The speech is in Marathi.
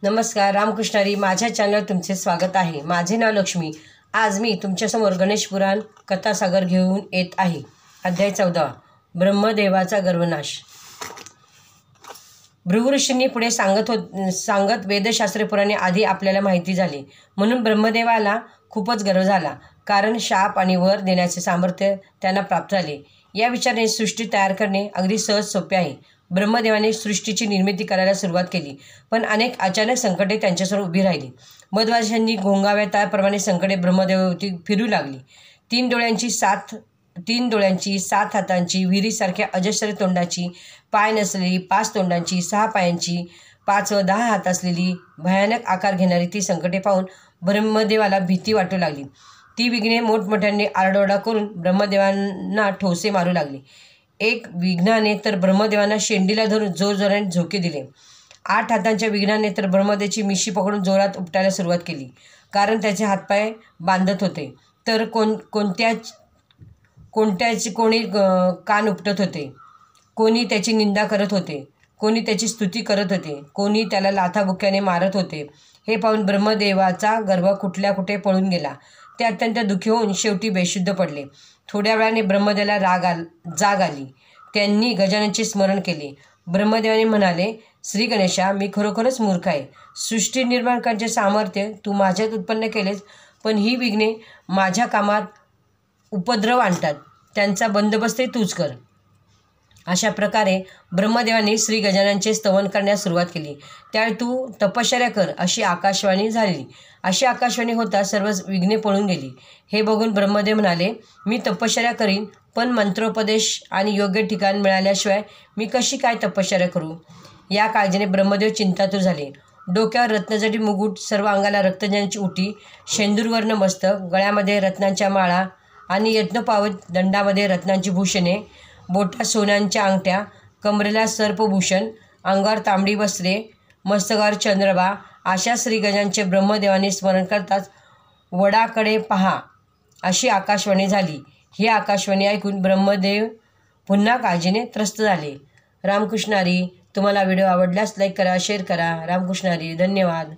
नमस्कार, रामकृष्णारी माझ्या चॅनलवर तुमचे स्वागत आहे। माझे नाव लक्ष्मी। आज मी तुमच्यासमोर गणेश पुराण कथासागर घेऊन येत आहे। अध्याय 14 ब्रह्मदेवाचा गर्वनाश। भृगु ऋषींनी पुढे सांगत वेदशास्त्र पुराणे आधी आपल्याला माहिती झाली, म्हणून ब्रह्मदेवाला खूपच गर्व झाला, कारण शाप आणि वर देण्याचे सामर्थ्य त्यांना प्राप्त झाले। या विचाराने सृष्टी तयार करणे अगदी सहज सोपे आहे। ब्रह्मदेवाने सृष्टीची निर्मिती करायला सुरुवात केली, पण अनेक अचानक संकटे त्यांच्यासमोर उभी राहिली। मधवाशांनी घोंगाव्या त्याप्रमाणे संकटे ब्रह्मदेवावरती फिरू लागली। 3 डोळ्यांची 7 हातांची, विहिरीसारख्या अजस्र तोंडाची, पाय नसलेली, 5 तोंडांची, 6 पायांची, 5 व 10 हात असलेली, भयानक आकार घेणारी ती संकटे पाहून ब्रह्मदेवाला भीती वाटू लागली। ती विघ्ने मोठमोठ्याने आरडाओरडा करून ब्रह्मदेवांना ठोसे मारू लागली। एक विघ्नाने तर ब्रह्मदेवांना शेंडीला धरून जोरजोराने झोके दिले। 8 हातांच्या विघ्नाने तर ब्रह्मदेवाची मिशी पकडून जोरात उपटायला सुरुवात केली, कारण त्याचे हातपाय बांधत होते, तर कोणी कान उपटत होते, कोणी त्याची निंदा करत होते, कोणी त्याची स्तुती करत होते, कोणी त्याला लाथाबुक्क्याने मारत होते। हे पाहून ब्रह्मदेवाचा गर्व कुठे पळून गेला। ते अत्यंत दुःखी होऊन शेवटी बेशुद्ध पडले। थोड्या वेळाने ब्रह्मदेवाला जाग आली। त्यांनी गजाननचे स्मरण केले। ब्रह्मदेवाने म्हणाले, श्री गणेशा, मी खरोखरच मूर्ख आहे। सृष्टी निर्माण करण्याचे सामर्थ्य तू माझ्यात उत्पन्न केलेस, पण ही विघ्ने माझ्या कामात उपद्रव आणतात, त्यांचा बंदोबस्तही तूच कर। अशा प्रकारे ब्रह्मदेवाने श्री गजाननचे स्तवन करण्यास सुरुवात केली। त्यावेळी तू तपश्चर्या कर अशी आकाशवाणी झाली। अशी आकाशवाणी होता सर्व विघ्ने पळून गेली। हे बघून ब्रह्मदेव म्हणाले, मी तपश्चर्या करीन, पण मंत्रोपदेश आणि योग्य ठिकाण मिळाल्याशिवाय मी कशी काय तपश्चर्या करू। या काळजीने ब्रह्मदेव चिंतातूर झाले। डोक्यावर रत्नजडी मुकुट, सर्व अंगाला रक्तजंची उटी, शेंदूरवर्ण मस्तक, गळ्यामध्ये रत्नांच्या माळा आणि यज्ञोपवीत दंडामध्ये रत्नांची भूषणे, बोटात सोन्यांच्या अंगठ्या, कमरेला सर्पभूषण, अंगावर तांबडी वस्त्रे, मस्तकावर चंद्रबा, अशा श्रीगजांचे ब्रह्मदेवाने स्मरण करताच वडाकडे पहा अशी आकाशवाणी झाली। ही आकाशवाणी ऐकून ब्रह्मदेव पुन्हा काळजीने त्रस्त झाले। रामकृष्णारी, तुम्हाला व्हिडिओ आवडल्यास लाईक करा, शेअर करा। रामकृष्णारी, धन्यवाद।